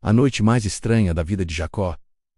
A noite mais estranha da vida de Jacó.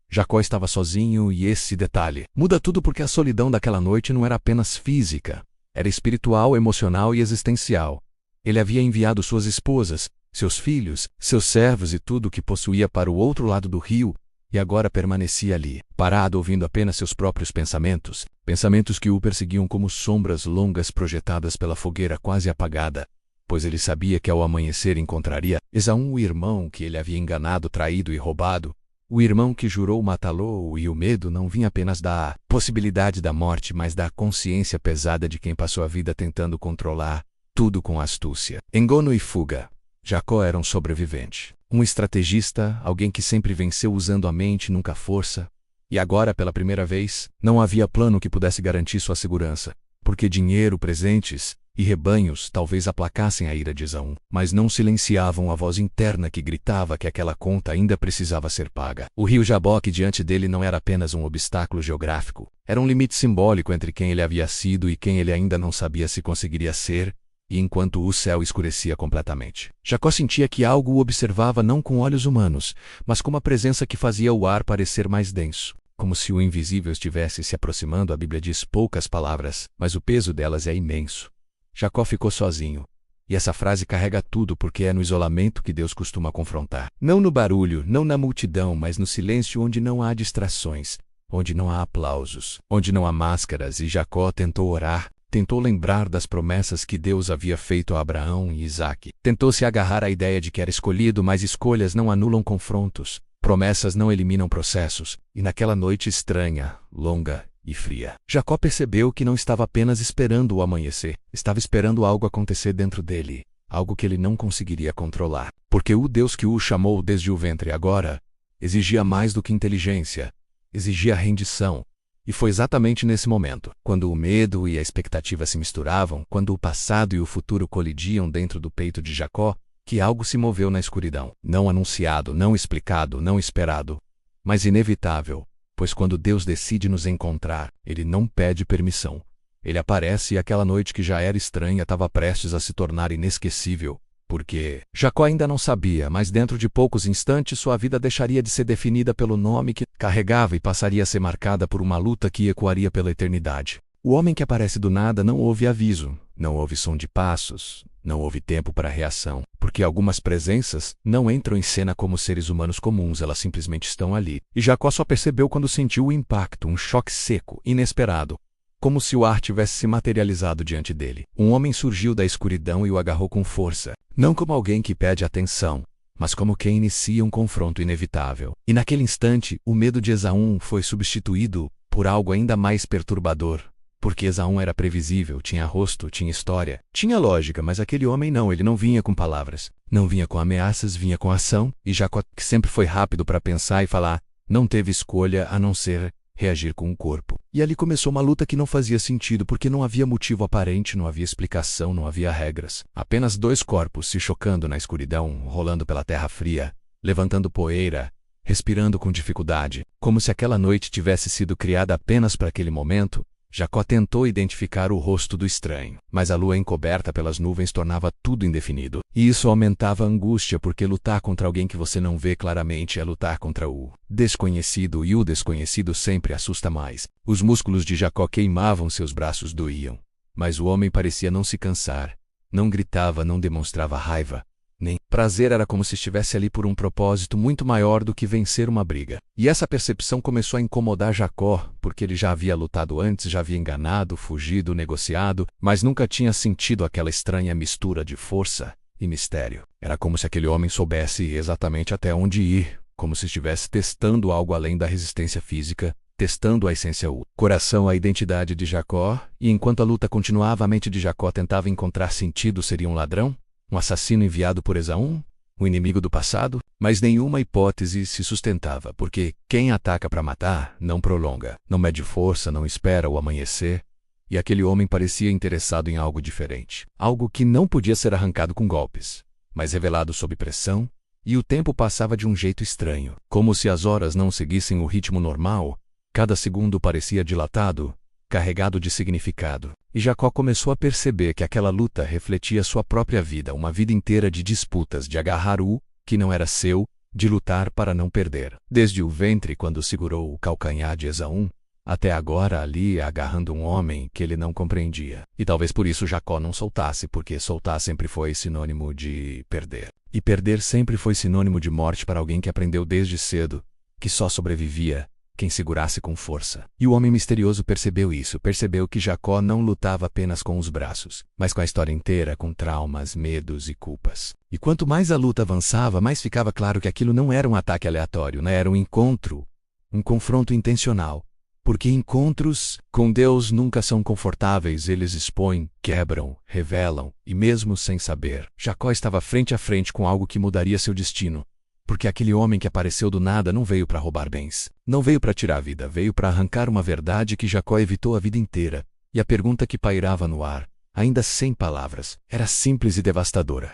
Jacó estava sozinho e esse detalhe muda tudo porque a solidão daquela noite não era apenas física, era espiritual, emocional e existencial. Ele havia enviado suas esposas, seus filhos, seus servos e tudo o que possuía para o outro lado do rio, e agora permanecia ali, parado ouvindo apenas seus próprios pensamentos, pensamentos que o perseguiam como sombras longas projetadas pela fogueira quase apagada, pois ele sabia que ao amanhecer encontraria Esaú, o irmão que ele havia enganado, traído e roubado, o irmão que jurou matá-lo, e o medo não vinha apenas da possibilidade da morte, mas da consciência pesada de quem passou a vida tentando controlar tudo com astúcia, engano e fuga. Jacó era um sobrevivente, um estrategista, alguém que sempre venceu usando a mente, nunca a força. E agora, pela primeira vez, não havia plano que pudesse garantir sua segurança, porque dinheiro, presentes e rebanhos talvez aplacassem a ira de Esaú, mas não silenciavam a voz interna que gritava que aquela conta ainda precisava ser paga. O rio Jaboque diante dele não era apenas um obstáculo geográfico, era um limite simbólico entre quem ele havia sido e quem ele ainda não sabia se conseguiria ser, e enquanto o céu escurecia completamente, Jacó sentia que algo o observava não com olhos humanos, mas com uma presença que fazia o ar parecer mais denso, como se o invisível estivesse se aproximando. A Bíblia diz poucas palavras, mas o peso delas é imenso. Jacó ficou sozinho. E essa frase carrega tudo porque é no isolamento que Deus costuma confrontar. Não no barulho, não na multidão, mas no silêncio onde não há distrações, onde não há aplausos, onde não há máscaras. E Jacó tentou orar, tentou lembrar das promessas que Deus havia feito a Abraão e Isaque. Tentou se agarrar à ideia de que era escolhido, mas escolhas não anulam confrontos, promessas não eliminam processos. E naquela noite estranha, longa e fria, Jacó percebeu que não estava apenas esperando o amanhecer, estava esperando algo acontecer dentro dele, algo que ele não conseguiria controlar, porque o Deus que o chamou desde o ventre agora exigia mais do que inteligência, exigia rendição. E foi exatamente nesse momento, quando o medo e a expectativa se misturavam, quando o passado e o futuro colidiam dentro do peito de Jacó, que algo se moveu na escuridão, não anunciado, não explicado, não esperado, mas inevitável. Pois quando Deus decide nos encontrar, Ele não pede permissão. Ele aparece e aquela noite que já era estranha estava prestes a se tornar inesquecível, porque Jacó ainda não sabia, mas dentro de poucos instantes sua vida deixaria de ser definida pelo nome que carregava e passaria a ser marcada por uma luta que ecoaria pela eternidade. O homem que aparece do nada não ouve aviso, não ouve som de passos, não houve tempo para reação, porque algumas presenças não entram em cena como seres humanos comuns, elas simplesmente estão ali. E Jacó só percebeu quando sentiu o impacto, um choque seco, inesperado, como se o ar tivesse se materializado diante dele. Um homem surgiu da escuridão e o agarrou com força, não como alguém que pede atenção, mas como quem inicia um confronto inevitável. E naquele instante, o medo de Esaú foi substituído por algo ainda mais perturbador. Porque Esaú era previsível, tinha rosto, tinha história, tinha lógica, mas aquele homem não, ele não vinha com palavras, não vinha com ameaças, vinha com ação, e Jacó, que sempre foi rápido para pensar e falar, não teve escolha a não ser reagir com o corpo. E ali começou uma luta que não fazia sentido, porque não havia motivo aparente, não havia explicação, não havia regras. Apenas dois corpos se chocando na escuridão, rolando pela terra fria, levantando poeira, respirando com dificuldade, como se aquela noite tivesse sido criada apenas para aquele momento. Jacó tentou identificar o rosto do estranho, mas a lua encoberta pelas nuvens tornava tudo indefinido. E isso aumentava a angústia, porque lutar contra alguém que você não vê claramente é lutar contra o desconhecido, e o desconhecido sempre assusta mais. Os músculos de Jacó queimavam, seus braços doíam. Mas o homem parecia não se cansar, não gritava, não demonstrava raiva, nem prazer. Era como se estivesse ali por um propósito muito maior do que vencer uma briga. E essa percepção começou a incomodar Jacó, porque ele já havia lutado antes, já havia enganado, fugido, negociado, mas nunca tinha sentido aquela estranha mistura de força e mistério. Era como se aquele homem soubesse exatamente até onde ir, como se estivesse testando algo além da resistência física, testando a essência, o coração, a identidade de Jacó. E enquanto a luta continuava, a mente de Jacó tentava encontrar sentido. Seria um ladrão? Um assassino enviado por Esaú? Um inimigo do passado? Mas nenhuma hipótese se sustentava, porque quem ataca para matar não prolonga, não mede força, não espera o amanhecer. E aquele homem parecia interessado em algo diferente, algo que não podia ser arrancado com golpes, mas revelado sob pressão. E o tempo passava de um jeito estranho, como se as horas não seguissem o ritmo normal. Cada segundo parecia dilatado, carregado de significado. E Jacó começou a perceber que aquela luta refletia sua própria vida, uma vida inteira de disputas, de agarrar o que não era seu, de lutar para não perder. Desde o ventre, quando segurou o calcanhar de Esaú, até agora ali agarrando um homem que ele não compreendia. E talvez por isso Jacó não soltasse, porque soltar sempre foi sinônimo de perder. E perder sempre foi sinônimo de morte para alguém que aprendeu desde cedo que só sobrevivia quem segurasse com força. E o homem misterioso percebeu isso, percebeu que Jacó não lutava apenas com os braços, mas com a história inteira, com traumas, medos e culpas. E quanto mais a luta avançava, mais ficava claro que aquilo não era um ataque aleatório, não era um encontro, um confronto intencional. Porque encontros com Deus nunca são confortáveis, eles expõem, quebram, revelam, e mesmo sem saber, Jacó estava frente a frente com algo que mudaria seu destino. Porque aquele homem que apareceu do nada não veio para roubar bens. Não veio para tirar a vida, veio para arrancar uma verdade que Jacó evitou a vida inteira. E a pergunta que pairava no ar, ainda sem palavras, era simples e devastadora.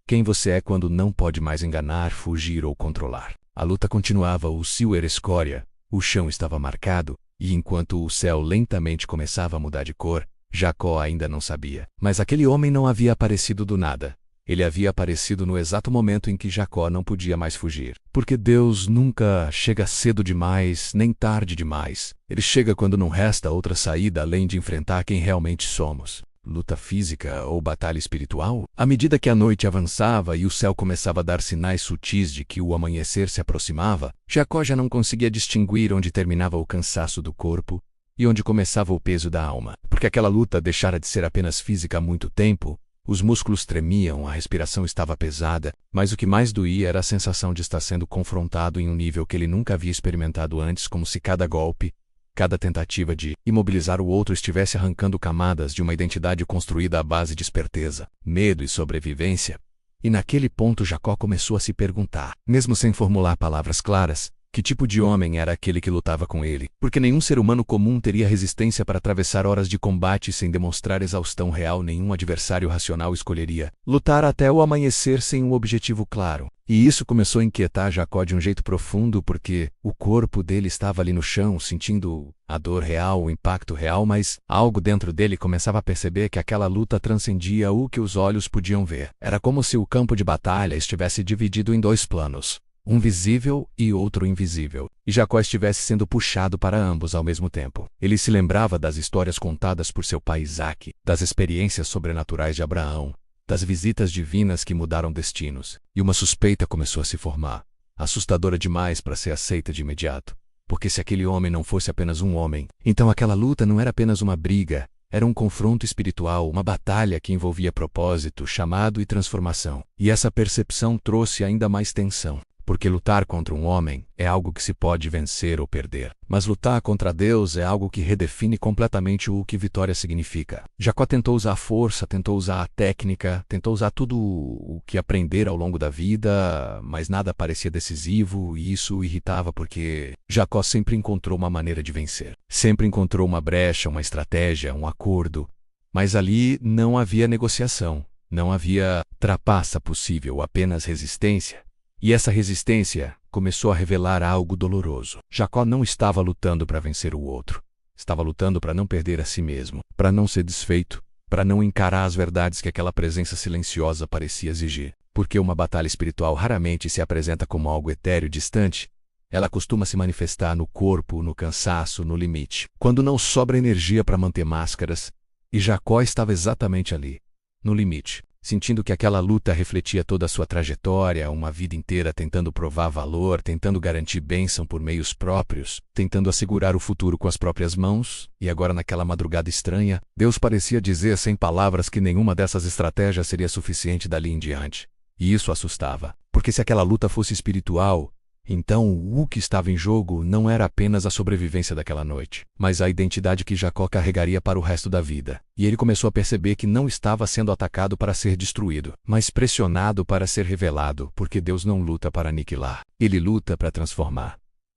Quem você é quando não pode mais enganar, fugir ou controlar? A luta continuava, o céu era escória, o chão estava marcado, e enquanto o céu lentamente começava a mudar de cor, Jacó ainda não sabia. Mas aquele homem não havia aparecido do nada. Ele havia aparecido no exato momento em que Jacó não podia mais fugir. Porque Deus nunca chega cedo demais, nem tarde demais. Ele chega quando não resta outra saída além de enfrentar quem realmente somos. Luta física ou batalha espiritual? À medida que a noite avançava e o céu começava a dar sinais sutis de que o amanhecer se aproximava, Jacó já não conseguia distinguir onde terminava o cansaço do corpo e onde começava o peso da alma. Porque aquela luta deixara de ser apenas física há muito tempo. Os músculos tremiam, a respiração estava pesada, mas o que mais doía era a sensação de estar sendo confrontado em um nível que ele nunca havia experimentado antes, como se cada golpe, cada tentativa de imobilizar o outro estivesse arrancando camadas de uma identidade construída à base de esperteza, medo e sobrevivência. E naquele ponto Jacó começou a se perguntar, mesmo sem formular palavras claras, que tipo de homem era aquele que lutava com ele? Porque nenhum ser humano comum teria resistência para atravessar horas de combate sem demonstrar exaustão real. Nenhum adversário racional escolheria lutar até o amanhecer sem um objetivo claro. E isso começou a inquietar Jacó de um jeito profundo, porque o corpo dele estava ali no chão, sentindo a dor real, o impacto real, mas algo dentro dele começava a perceber que aquela luta transcendia o que os olhos podiam ver. Era como se o campo de batalha estivesse dividido em dois planos. Um visível e outro invisível, e Jacó estivesse sendo puxado para ambos ao mesmo tempo. Ele se lembrava das histórias contadas por seu pai Isaque, das experiências sobrenaturais de Abraão, das visitas divinas que mudaram destinos, e uma suspeita começou a se formar, assustadora demais para ser aceita de imediato. Porque se aquele homem não fosse apenas um homem, então aquela luta não era apenas uma briga, era um confronto espiritual, uma batalha que envolvia propósito, chamado e transformação. E essa percepção trouxe ainda mais tensão. Porque lutar contra um homem é algo que se pode vencer ou perder. Mas lutar contra Deus é algo que redefine completamente o que vitória significa. Jacó tentou usar a força, tentou usar a técnica, tentou usar tudo o que aprender ao longo da vida, mas nada parecia decisivo e isso o irritava porque Jacó sempre encontrou uma maneira de vencer. Sempre encontrou uma brecha, uma estratégia, um acordo. Mas ali não havia negociação, não havia trapaça possível, apenas resistência. E essa resistência começou a revelar algo doloroso. Jacó não estava lutando para vencer o outro. Estava lutando para não perder a si mesmo, para não ser desfeito, para não encarar as verdades que aquela presença silenciosa parecia exigir. Porque uma batalha espiritual raramente se apresenta como algo etéreo distante. Ela costuma se manifestar no corpo, no cansaço, no limite. Quando não sobra energia para manter máscaras, e Jacó estava exatamente ali, no limite. Sentindo que aquela luta refletia toda a sua trajetória, uma vida inteira tentando provar valor, tentando garantir bênção por meios próprios, tentando assegurar o futuro com as próprias mãos, e agora naquela madrugada estranha, Deus parecia dizer sem palavras que nenhuma dessas estratégias seria suficiente dali em diante. E isso assustava, porque se aquela luta fosse espiritual, então o que estava em jogo não era apenas a sobrevivência daquela noite, mas a identidade que Jacó carregaria para o resto da vida. E ele começou a perceber que não estava sendo atacado para ser destruído, mas pressionado para ser revelado, porque Deus não luta para aniquilar, ele luta para transformar.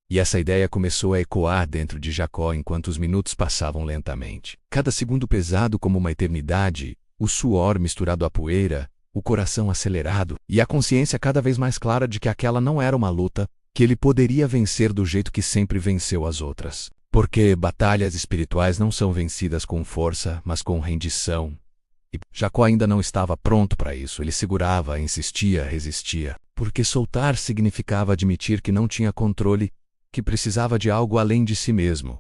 E essa ideia começou a ecoar dentro de Jacó enquanto os minutos passavam lentamente. Cada segundo pesado como uma eternidade, o suor misturado à poeira, o coração acelerado, e a consciência cada vez mais clara de que aquela não era uma luta, que ele poderia vencer do jeito que sempre venceu as outras. Porque batalhas espirituais não são vencidas com força, mas com rendição. E Jacó ainda não estava pronto para isso, ele segurava, insistia, resistia. Porque soltar significava admitir que não tinha controle, que precisava de algo além de si mesmo.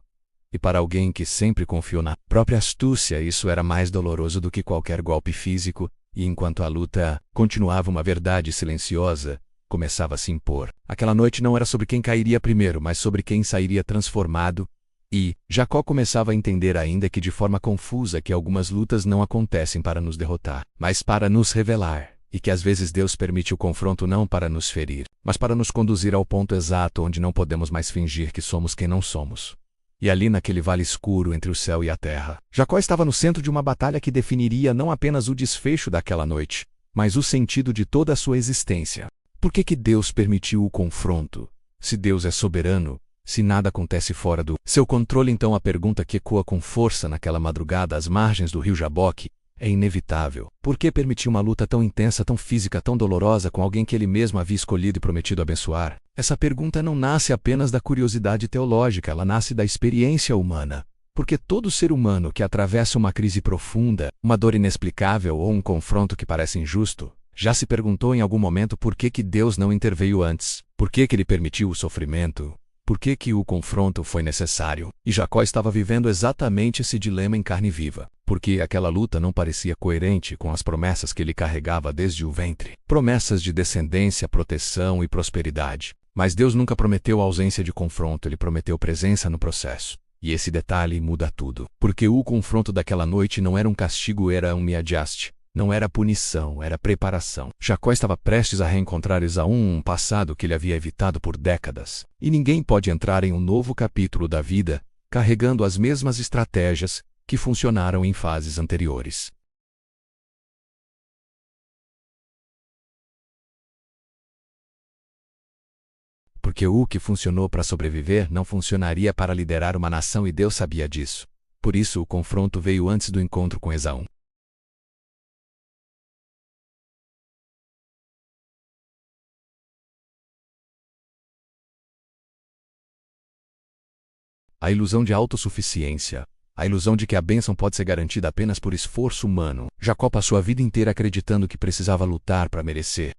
E para alguém que sempre confiou na própria astúcia, isso era mais doloroso do que qualquer golpe físico, e enquanto a luta continuava, uma verdade silenciosa começava a se impor. Aquela noite não era sobre quem cairia primeiro, mas sobre quem sairia transformado. E Jacó começava a entender, ainda que de forma confusa, que algumas lutas não acontecem para nos derrotar, mas para nos revelar, e que às vezes Deus permite o confronto não para nos ferir, mas para nos conduzir ao ponto exato onde não podemos mais fingir que somos quem não somos. E ali, naquele vale escuro entre o céu e a terra, Jacó estava no centro de uma batalha que definiria não apenas o desfecho daquela noite, mas o sentido de toda a sua existência. Por que Deus permitiu o confronto? Se Deus é soberano, se nada acontece fora do seu controle, então a pergunta que ecoa com força naquela madrugada às margens do rio Jaboque é inevitável. Por que permitir uma luta tão intensa, tão física, tão dolorosa com alguém que ele mesmo havia escolhido e prometido abençoar? Essa pergunta não nasce apenas da curiosidade teológica, ela nasce da experiência humana. Porque todo ser humano que atravessa uma crise profunda, uma dor inexplicável ou um confronto que parece injusto, já se perguntou em algum momento por que Deus não interveio antes, por que ele permitiu o sofrimento, por que o confronto foi necessário. E Jacó estava vivendo exatamente esse dilema em carne viva, porque aquela luta não parecia coerente com as promessas que ele carregava desde o ventre. Promessas de descendência, proteção e prosperidade. Mas Deus nunca prometeu ausência de confronto, ele prometeu presença no processo. E esse detalhe muda tudo. Porque o confronto daquela noite não era um castigo, era um me-adjaste. Não era punição, era preparação. Jacó estava prestes a reencontrar Esaú, um passado que ele havia evitado por décadas. E ninguém pode entrar em um novo capítulo da vida carregando as mesmas estratégias que funcionaram em fases anteriores. Porque o que funcionou para sobreviver não funcionaria para liderar uma nação, e Deus sabia disso. Por isso o confronto veio antes do encontro com Esaú. A ilusão de autossuficiência. A ilusão de que a bênção pode ser garantida apenas por esforço humano. Jacó passou a vida inteira acreditando que precisava lutar para merecer.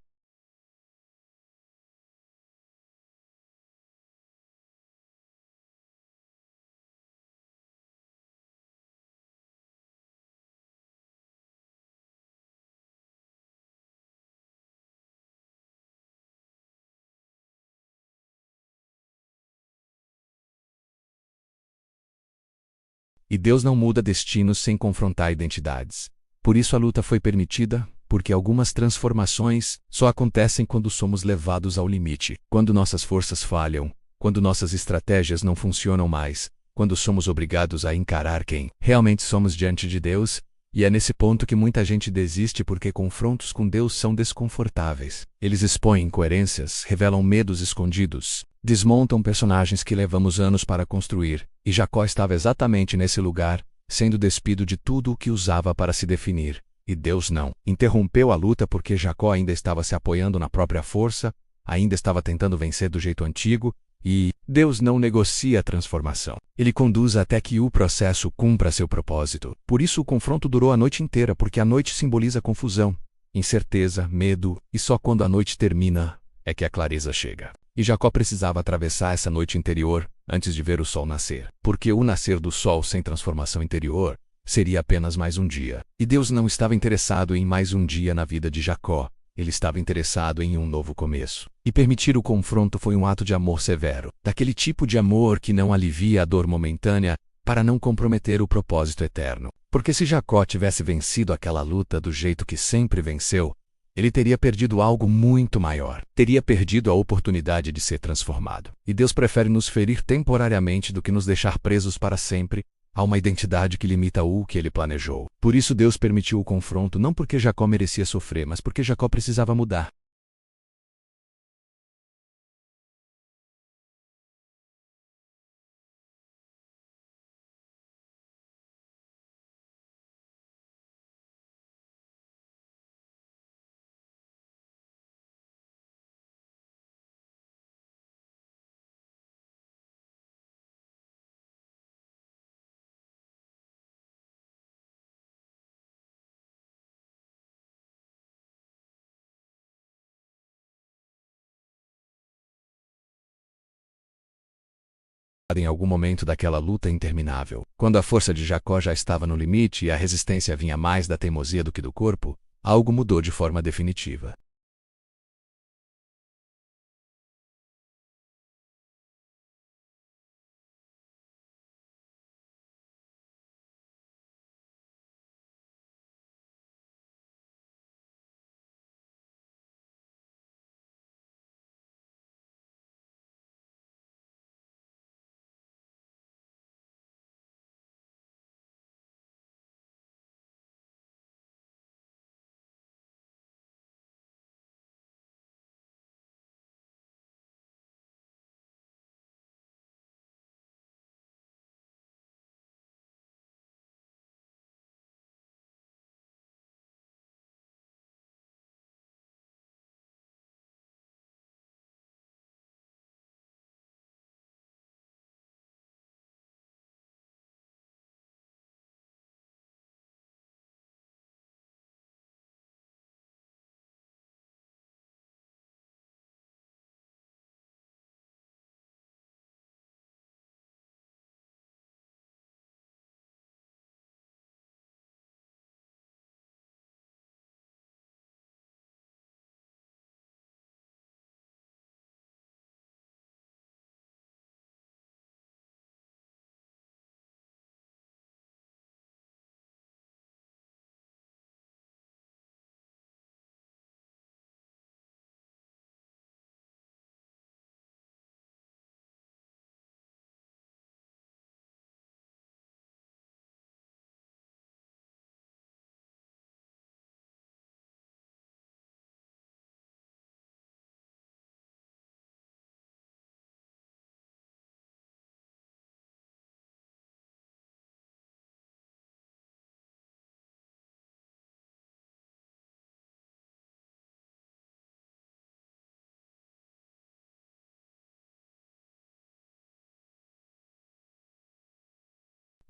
E Deus não muda destinos sem confrontar identidades. Por isso a luta foi permitida, porque algumas transformações só acontecem quando somos levados ao limite, quando nossas forças falham, quando nossas estratégias não funcionam mais, quando somos obrigados a encarar quem realmente somos diante de Deus. E é nesse ponto que muita gente desiste, porque confrontos com Deus são desconfortáveis. Eles expõem incoerências, revelam medos escondidos, desmontam personagens que levamos anos para construir, e Jacó estava exatamente nesse lugar, sendo despido de tudo o que usava para se definir. E Deus não interrompeu a luta porque Jacó ainda estava se apoiando na própria força, ainda estava tentando vencer do jeito antigo, e Deus não negocia a transformação. Ele conduz até que o processo cumpra seu propósito. Por isso o confronto durou a noite inteira, porque a noite simboliza confusão, incerteza, medo, e só quando a noite termina é que a clareza chega. E Jacó precisava atravessar essa noite interior antes de ver o sol nascer, porque o nascer do sol sem transformação interior seria apenas mais um dia. E Deus não estava interessado em mais um dia na vida de Jacó. Ele estava interessado em um novo começo. E permitir o confronto foi um ato de amor severo, daquele tipo de amor que não alivia a dor momentânea para não comprometer o propósito eterno. Porque se Jacó tivesse vencido aquela luta do jeito que sempre venceu, ele teria perdido algo muito maior. Teria perdido a oportunidade de ser transformado. E Deus prefere nos ferir temporariamente do que nos deixar presos para sempre a uma identidade que limita o que ele planejou. Por isso Deus permitiu o confronto, não porque Jacó merecia sofrer, mas porque Jacó precisava mudar. em algum momento daquela luta interminável. Quando a força de Jacó já estava no limite e a resistência vinha mais da teimosia do que do corpo, algo mudou de forma definitiva.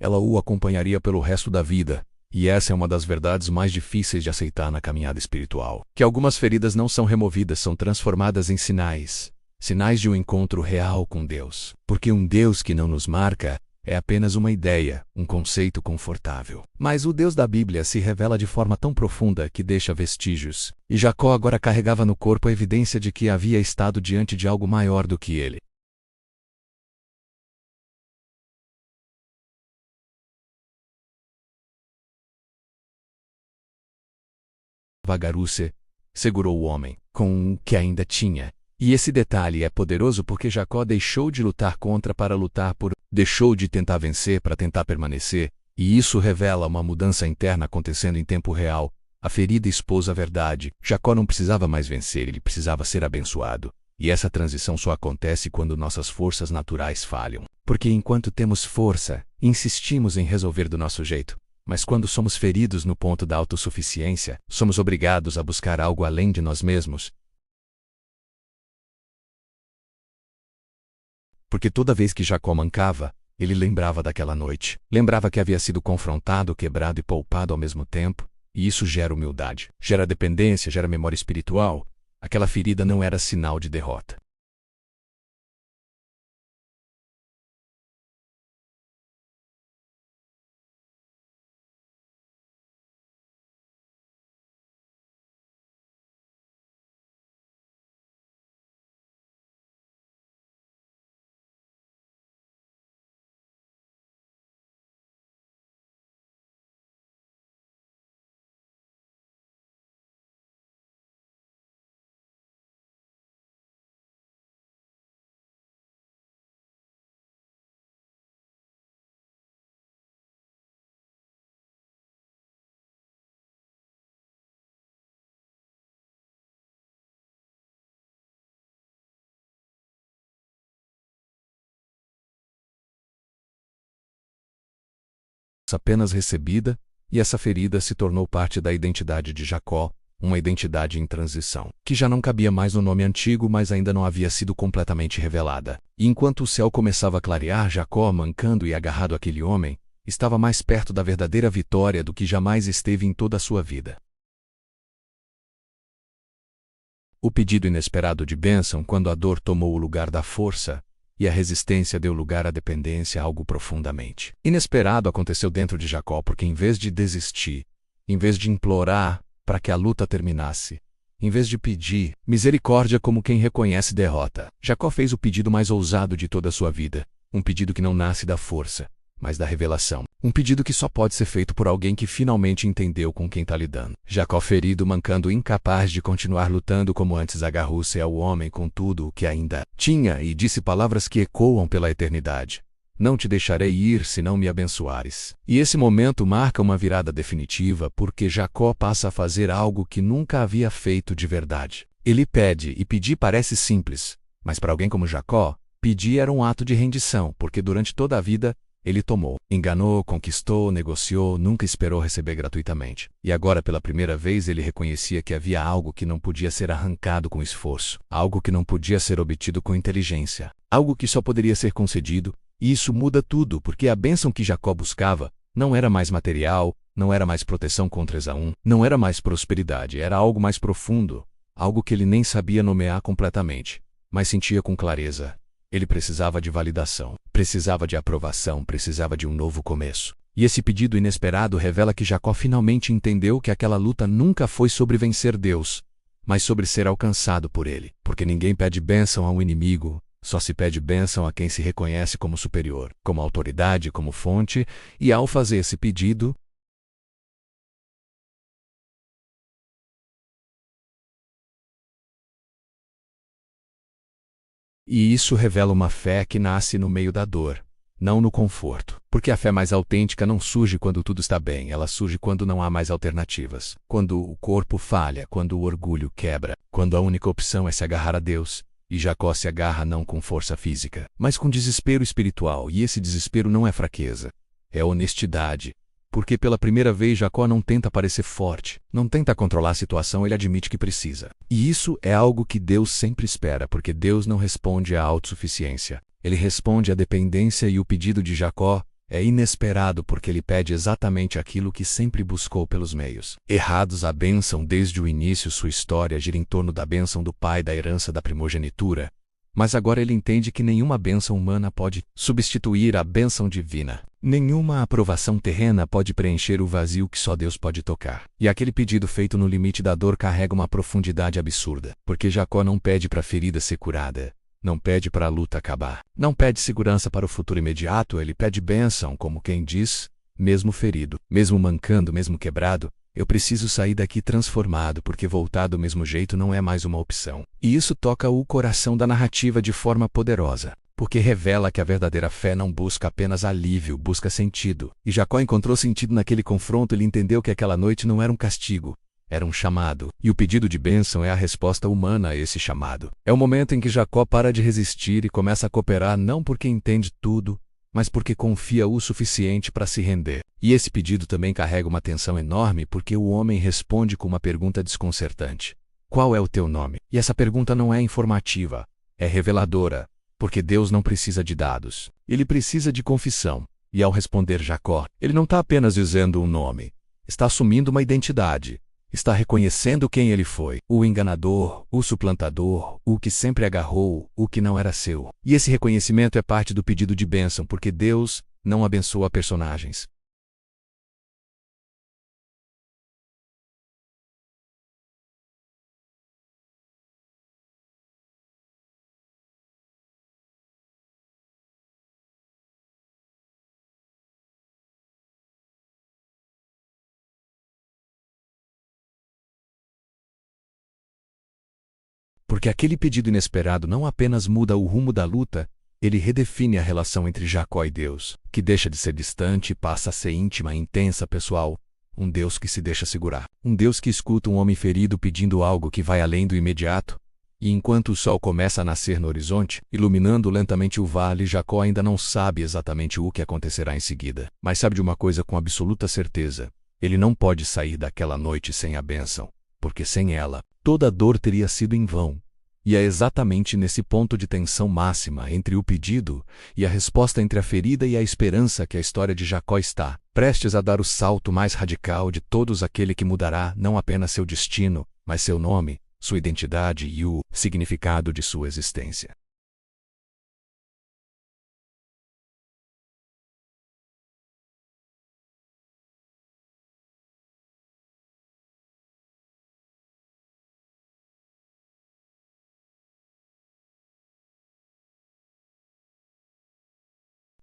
Ela o acompanharia pelo resto da vida, e essa é uma das verdades mais difíceis de aceitar na caminhada espiritual. Que algumas feridas não são removidas, são transformadas em sinais. Sinais de um encontro real com Deus. Porque um Deus que não nos marca é apenas uma ideia, um conceito confortável. Mas o Deus da Bíblia se revela de forma tão profunda que deixa vestígios. E Jacó agora carregava no corpo a evidência de que havia estado diante de algo maior do que ele. Vagarúce segurou o homem, com o que ainda tinha. E esse detalhe é poderoso porque Jacó deixou de lutar contra para lutar por, deixou de tentar vencer para tentar permanecer, e isso revela uma mudança interna acontecendo em tempo real. A ferida expôs a verdade. Jacó não precisava mais vencer, ele precisava ser abençoado. E essa transição só acontece quando nossas forças naturais falham. Porque enquanto temos força, insistimos em resolver do nosso jeito. Mas quando somos feridos no ponto da autossuficiência, somos obrigados a buscar algo além de nós mesmos. Porque toda vez que Jacó mancava, ele lembrava daquela noite. Lembrava que havia sido confrontado, quebrado e poupado ao mesmo tempo. E isso gera humildade, gera dependência, gera memória espiritual. Aquela ferida não era sinal de derrota. Apenas recebida, e essa ferida se tornou parte da identidade de Jacó, uma identidade em transição, que já não cabia mais no nome antigo, mas ainda não havia sido completamente revelada. E enquanto o céu começava a clarear, Jacó, mancando e agarrado àquele homem, estava mais perto da verdadeira vitória do que jamais esteve em toda a sua vida. O pedido inesperado de bênção quando a dor tomou o lugar da força, e a resistência deu lugar à dependência, algo profundamente inesperado aconteceu dentro de Jacó, porque em vez de desistir, em vez de implorar para que a luta terminasse, em vez de pedir misericórdia como quem reconhece derrota, Jacó fez o pedido mais ousado de toda a sua vida, um pedido que não nasce da força, mas da revelação. Um pedido que só pode ser feito por alguém que finalmente entendeu com quem está lidando. Jacó, ferido, mancando, incapaz de continuar lutando como antes, agarrou-se ao homem com tudo o que ainda tinha e disse palavras que ecoam pela eternidade: não te deixarei ir se não me abençoares. E esse momento marca uma virada definitiva, porque Jacó passa a fazer algo que nunca havia feito de verdade. Ele pede, e pedir parece simples, mas para alguém como Jacó, pedir era um ato de rendição, porque durante toda a vida ele tomou, enganou, conquistou, negociou, nunca esperou receber gratuitamente. E agora, pela primeira vez, ele reconhecia que havia algo que não podia ser arrancado com esforço, algo que não podia ser obtido com inteligência, algo que só poderia ser concedido. E isso muda tudo, porque a bênção que Jacó buscava não era mais material, não era mais proteção contra Esaú, não era mais prosperidade, era algo mais profundo, algo que ele nem sabia nomear completamente, mas sentia com clareza. Ele precisava de validação, precisava de aprovação, precisava de um novo começo. E esse pedido inesperado revela que Jacó finalmente entendeu que aquela luta nunca foi sobre vencer Deus, mas sobre ser alcançado por Ele. Porque ninguém pede bênção a um inimigo, só se pede bênção a quem se reconhece como superior, como autoridade, como fonte, e ao fazer esse pedido, e isso revela uma fé que nasce no meio da dor, não no conforto. Porque a fé mais autêntica não surge quando tudo está bem, ela surge quando não há mais alternativas. Quando o corpo falha, quando o orgulho quebra, quando a única opção é se agarrar a Deus. E Jacó se agarra não com força física, mas com desespero espiritual, e esse desespero não é fraqueza, é honestidade. Porque pela primeira vez Jacó não tenta parecer forte, não tenta controlar a situação, ele admite que precisa. E isso é algo que Deus sempre espera, porque Deus não responde à autossuficiência. Ele responde à dependência, e o pedido de Jacó é inesperado porque ele pede exatamente aquilo que sempre buscou pelos meios errados. A bênção desde o início, sua história gira em torno da bênção do pai, da herança da primogenitura. Mas agora ele entende que nenhuma bênção humana pode substituir a bênção divina. Nenhuma aprovação terrena pode preencher o vazio que só Deus pode tocar. E aquele pedido feito no limite da dor carrega uma profundidade absurda, porque Jacó não pede para a ferida ser curada, não pede para a luta acabar, não pede segurança para o futuro imediato, ele pede bênção, como quem diz: mesmo ferido, mesmo mancando, mesmo quebrado, eu preciso sair daqui transformado, porque voltar do mesmo jeito não é mais uma opção. E isso toca o coração da narrativa de forma poderosa, porque revela que a verdadeira fé não busca apenas alívio, busca sentido. E Jacó encontrou sentido naquele confronto, ele entendeu que aquela noite não era um castigo, era um chamado. E o pedido de bênção é a resposta humana a esse chamado. É o momento em que Jacó para de resistir e começa a cooperar, não porque entende tudo, mas porque confia o suficiente para se render. E esse pedido também carrega uma tensão enorme, porque o homem responde com uma pergunta desconcertante: qual é o teu nome? E essa pergunta não é informativa, é reveladora, porque Deus não precisa de dados, ele precisa de confissão. E ao responder Jacó, ele não está apenas dizendo um nome, está assumindo uma identidade. Está reconhecendo quem ele foi: o enganador, o suplantador, o que sempre agarrou, o que não era seu. E esse reconhecimento é parte do pedido de bênção, porque Deus não abençoa personagens. Porque aquele pedido inesperado não apenas muda o rumo da luta, ele redefine a relação entre Jacó e Deus, que deixa de ser distante e passa a ser íntima, intensa, pessoal. Um Deus que se deixa segurar. Um Deus que escuta um homem ferido pedindo algo que vai além do imediato. E enquanto o sol começa a nascer no horizonte, iluminando lentamente o vale, Jacó ainda não sabe exatamente o que acontecerá em seguida. Mas sabe de uma coisa com absoluta certeza: ele não pode sair daquela noite sem a bênção, porque sem ela, toda a dor teria sido em vão. E é exatamente nesse ponto de tensão máxima entre o pedido e a resposta, entre a ferida e a esperança, que a história de Jacó está prestes a dar o salto mais radical de todos, aquele que mudará não apenas seu destino, mas seu nome, sua identidade e o significado de sua existência.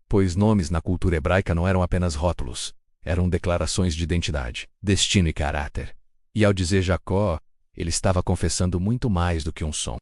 pois nomes na cultura hebraica não eram apenas rótulos, eram declarações de identidade, destino e caráter. E ao dizer Jacó, ele estava confessando muito mais do que um som.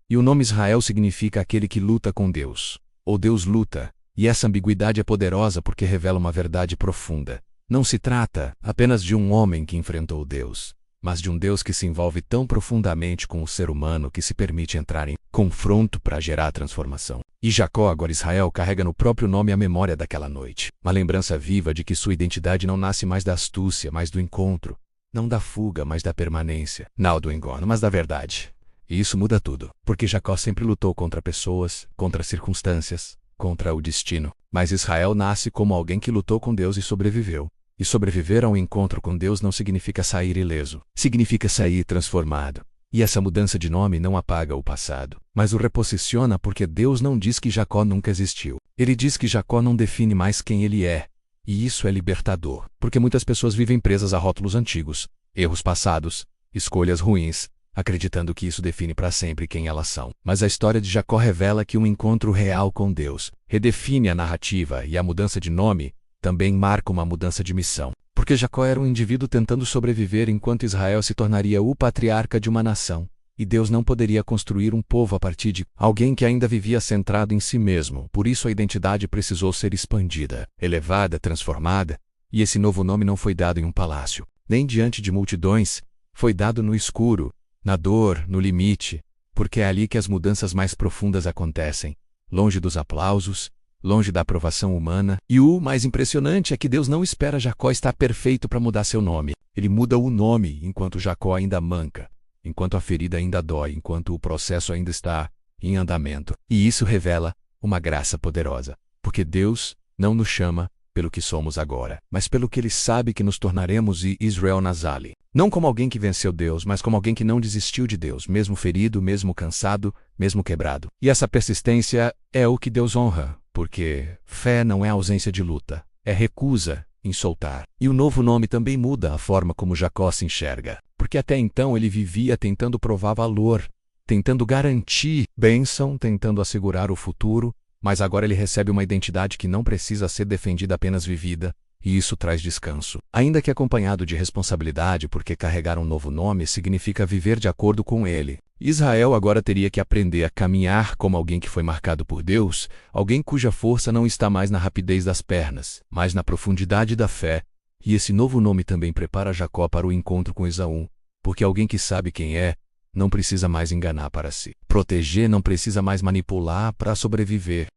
E o nome Israel significa aquele que luta com Deus, ou Deus luta, e essa ambiguidade é poderosa porque revela uma verdade profunda. Não se trata apenas de um homem que enfrentou Deus, mas de um Deus que se envolve tão profundamente com o ser humano que se permite entrar em confronto para gerar transformação. E Jacó, agora Israel, carrega no próprio nome a memória daquela noite, uma lembrança viva de que sua identidade não nasce mais da astúcia, mas do encontro, não da fuga, mas da permanência, não do engano, mas da verdade. E isso muda tudo, porque Jacó sempre lutou contra pessoas, contra circunstâncias, contra o destino. Mas Israel nasce como alguém que lutou com Deus e sobreviveu. E sobreviver a um encontro com Deus não significa sair ileso, significa sair transformado. E essa mudança de nome não apaga o passado, mas o reposiciona porque Deus não diz que Jacó nunca existiu. Ele diz que Jacó não define mais quem ele é. E isso é libertador, porque muitas pessoas vivem presas a rótulos antigos, erros passados, escolhas ruins, acreditando que isso define para sempre quem elas são. Mas a história de Jacó revela que um encontro real com Deus redefine a narrativa e a mudança de nome também marca uma mudança de missão. Porque Jacó era um indivíduo tentando sobreviver enquanto Israel se tornaria o patriarca de uma nação. E Deus não poderia construir um povo a partir de alguém que ainda vivia centrado em si mesmo. Por isso a identidade precisou ser expandida, elevada, transformada. E esse novo nome não foi dado em um palácio, nem diante de multidões. Foi dado no escuro, na dor, no limite, porque é ali que as mudanças mais profundas acontecem, longe dos aplausos, longe da aprovação humana. E o mais impressionante é que Deus não espera Jacó estar perfeito para mudar seu nome. Ele muda o nome enquanto Jacó ainda manca, enquanto a ferida ainda dói, enquanto o processo ainda está em andamento. E isso revela uma graça poderosa, porque Deus não nos chama pelo que somos agora, mas pelo que Ele sabe que nos tornaremos. E Israel Nazali, não como alguém que venceu Deus, mas como alguém que não desistiu de Deus, mesmo ferido, mesmo cansado, mesmo quebrado. E essa persistência é o que Deus honra, porque fé não é ausência de luta, é recusa em soltar. E o novo nome também muda a forma como Jacó se enxerga, porque até então ele vivia tentando provar valor, tentando garantir bênção, tentando assegurar o futuro, mas agora ele recebe uma identidade que não precisa ser defendida, apenas vivida, e isso traz descanso. Ainda que acompanhado de responsabilidade, porque carregar um novo nome significa viver de acordo com ele. Israel agora teria que aprender a caminhar como alguém que foi marcado por Deus, alguém cuja força não está mais na rapidez das pernas, mas na profundidade da fé. E esse novo nome também prepara Jacó para o encontro com Esaú, porque alguém que sabe quem é, não precisa mais enganar para si. Proteger, não precisa mais manipular para sobreviver.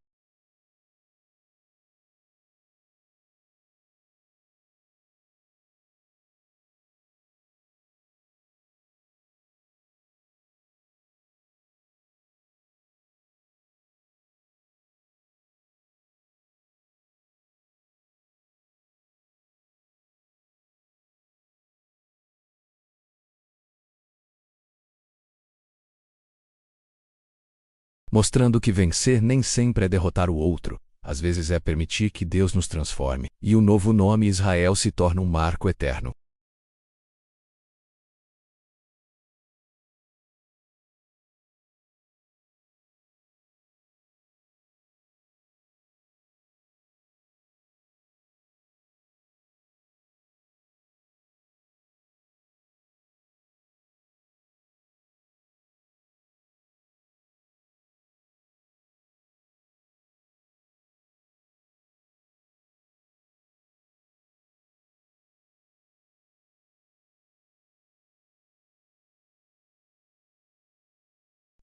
Mostrando que vencer nem sempre é derrotar o outro, às vezes é permitir que Deus nos transforme, e o novo nome Israel se torna um marco eterno.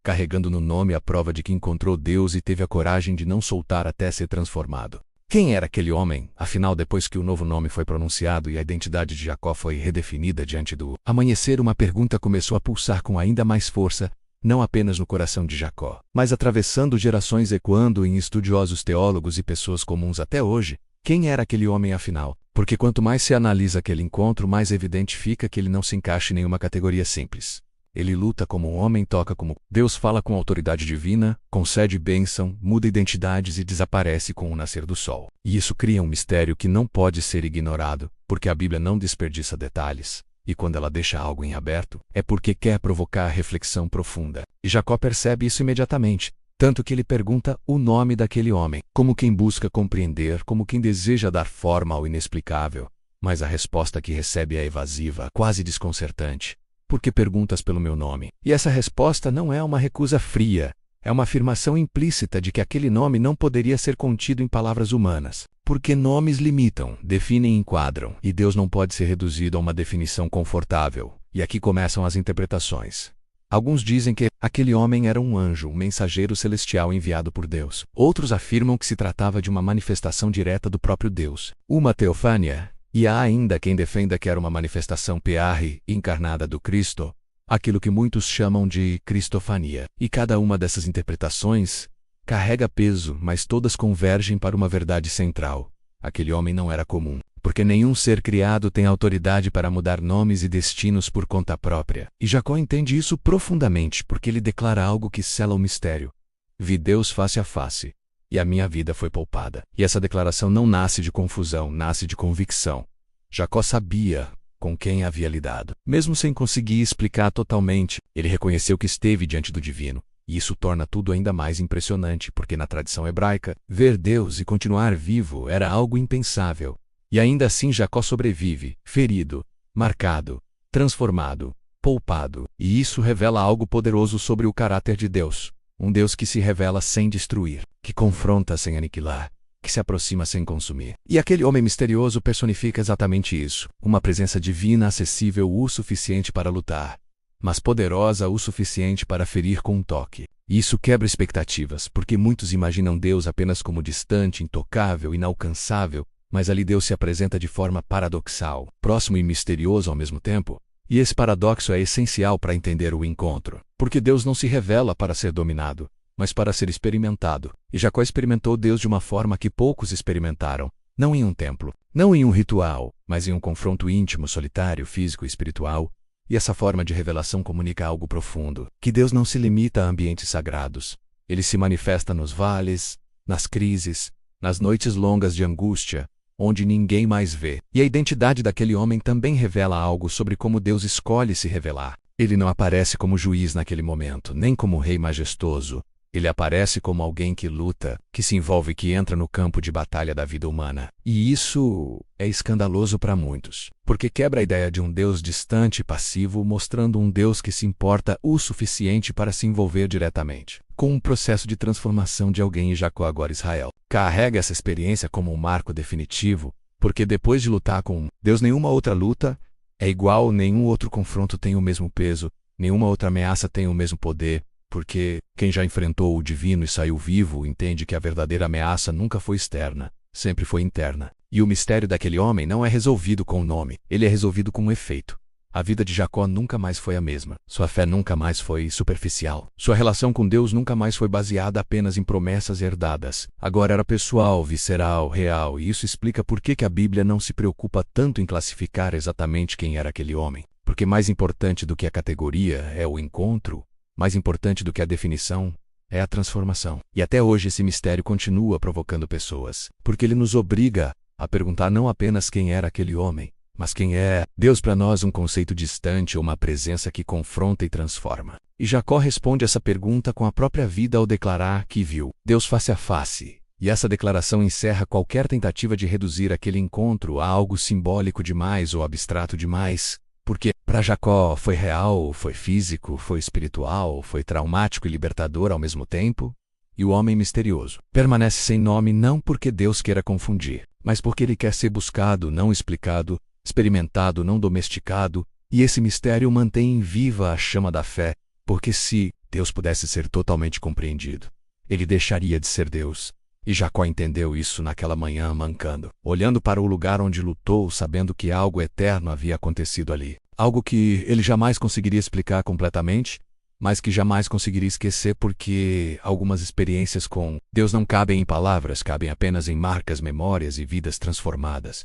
Carregando no nome a prova de que encontrou Deus e teve a coragem de não soltar até ser transformado. Quem era aquele homem, afinal, depois que o novo nome foi pronunciado e a identidade de Jacó foi redefinida diante do amanhecer? Uma pergunta começou a pulsar com ainda mais força: não apenas no coração de Jacó, mas atravessando gerações, ecoando em estudiosos teólogos e pessoas comuns até hoje. Quem era aquele homem afinal? Porque quanto mais se analisa aquele encontro, mais evidente fica que ele não se encaixa em nenhuma categoria simples. Ele luta como um homem, toca como Deus, fala com autoridade divina, concede bênção, muda identidades e desaparece com o nascer do sol. E isso cria um mistério que não pode ser ignorado, porque a Bíblia não desperdiça detalhes. E quando ela deixa algo em aberto, é porque quer provocar reflexão profunda. E Jacó percebe isso imediatamente, tanto que ele pergunta o nome daquele homem, como quem busca compreender, como quem deseja dar forma ao inexplicável. Mas a resposta que recebe é evasiva, quase desconcertante. Por que perguntas pelo meu nome? E essa resposta não é uma recusa fria, é uma afirmação implícita de que aquele nome não poderia ser contido em palavras humanas. Porque nomes limitam, definem e enquadram, e Deus não pode ser reduzido a uma definição confortável. E aqui começam as interpretações. Alguns dizem que aquele homem era um anjo, um mensageiro celestial enviado por Deus. Outros afirmam que se tratava de uma manifestação direta do próprio Deus, uma teofania. E há ainda quem defenda que era uma manifestação PR encarnada do Cristo, aquilo que muitos chamam de cristofania. E cada uma dessas interpretações carrega peso, mas todas convergem para uma verdade central. Aquele homem não era comum, porque nenhum ser criado tem autoridade para mudar nomes e destinos por conta própria. E Jacó entende isso profundamente, porque ele declara algo que sela o mistério. Vi Deus face a face, e a minha vida foi poupada. E essa declaração não nasce de confusão, nasce de convicção. Jacó sabia com quem havia lidado. Mesmo sem conseguir explicar totalmente, ele reconheceu que esteve diante do divino. E isso torna tudo ainda mais impressionante, porque na tradição hebraica, ver Deus e continuar vivo era algo impensável. E ainda assim Jacó sobrevive, ferido, marcado, transformado, poupado. E isso revela algo poderoso sobre o caráter de Deus. Um Deus que se revela sem destruir, que confronta sem aniquilar, que se aproxima sem consumir. E aquele homem misterioso personifica exatamente isso. Uma presença divina acessível o suficiente para lutar, mas poderosa o suficiente para ferir com um toque. E isso quebra expectativas, porque muitos imaginam Deus apenas como distante, intocável, inalcançável, mas ali Deus se apresenta de forma paradoxal, próximo e misterioso ao mesmo tempo. E esse paradoxo é essencial para entender o encontro, porque Deus não se revela para ser dominado, mas para ser experimentado. E Jacó experimentou Deus de uma forma que poucos experimentaram, não em um templo, não em um ritual, mas em um confronto íntimo, solitário, físico e espiritual. E essa forma de revelação comunica algo profundo, que Deus não se limita a ambientes sagrados. Ele se manifesta nos vales, nas crises, nas noites longas de angústia, onde ninguém mais vê. E a identidade daquele homem também revela algo sobre como Deus escolhe se revelar. Ele não aparece como juiz naquele momento, nem como rei majestoso. Ele aparece como alguém que luta, que se envolve, que entra no campo de batalha da vida humana. E isso é escandaloso para muitos, porque quebra a ideia de um Deus distante e passivo, mostrando um Deus que se importa o suficiente para se envolver diretamente com um processo de transformação de alguém. E Jacó, agora Israel, carrega essa experiência como um marco definitivo, porque depois de lutar com Deus, nenhuma outra luta é igual, nenhum outro confronto tem o mesmo peso, nenhuma outra ameaça tem o mesmo poder. Porque quem já enfrentou o divino e saiu vivo entende que a verdadeira ameaça nunca foi externa, sempre foi interna. E o mistério daquele homem não é resolvido com o nome, ele é resolvido com um efeito. A vida de Jacó nunca mais foi a mesma. Sua fé nunca mais foi superficial. Sua relação com Deus nunca mais foi baseada apenas em promessas herdadas. Agora era pessoal, visceral, real, e isso explica por que a Bíblia não se preocupa tanto em classificar exatamente quem era aquele homem. Porque mais importante do que a categoria é o encontro. Mais importante do que a definição é a transformação. E até hoje esse mistério continua provocando pessoas, porque ele nos obriga a perguntar não apenas quem era aquele homem, mas quem é Deus. Para nós, um conceito distante ou uma presença que confronta e transforma. E Jacó responde essa pergunta com a própria vida ao declarar que viu Deus face a face. E essa declaração encerra qualquer tentativa de reduzir aquele encontro a algo simbólico demais ou abstrato demais. Porque, para Jacó, foi real, foi físico, foi espiritual, foi traumático e libertador ao mesmo tempo. E o homem misterioso permanece sem nome não porque Deus queira confundir, mas porque ele quer ser buscado, não explicado, experimentado, não domesticado. E esse mistério mantém viva a chama da fé, porque se Deus pudesse ser totalmente compreendido, ele deixaria de ser Deus. E Jacó entendeu isso naquela manhã mancando, olhando para o lugar onde lutou, sabendo que algo eterno havia acontecido ali. Algo que ele jamais conseguiria explicar completamente, mas que jamais conseguiria esquecer porque algumas experiências com Deus não cabem em palavras, cabem apenas em marcas, memórias e vidas transformadas.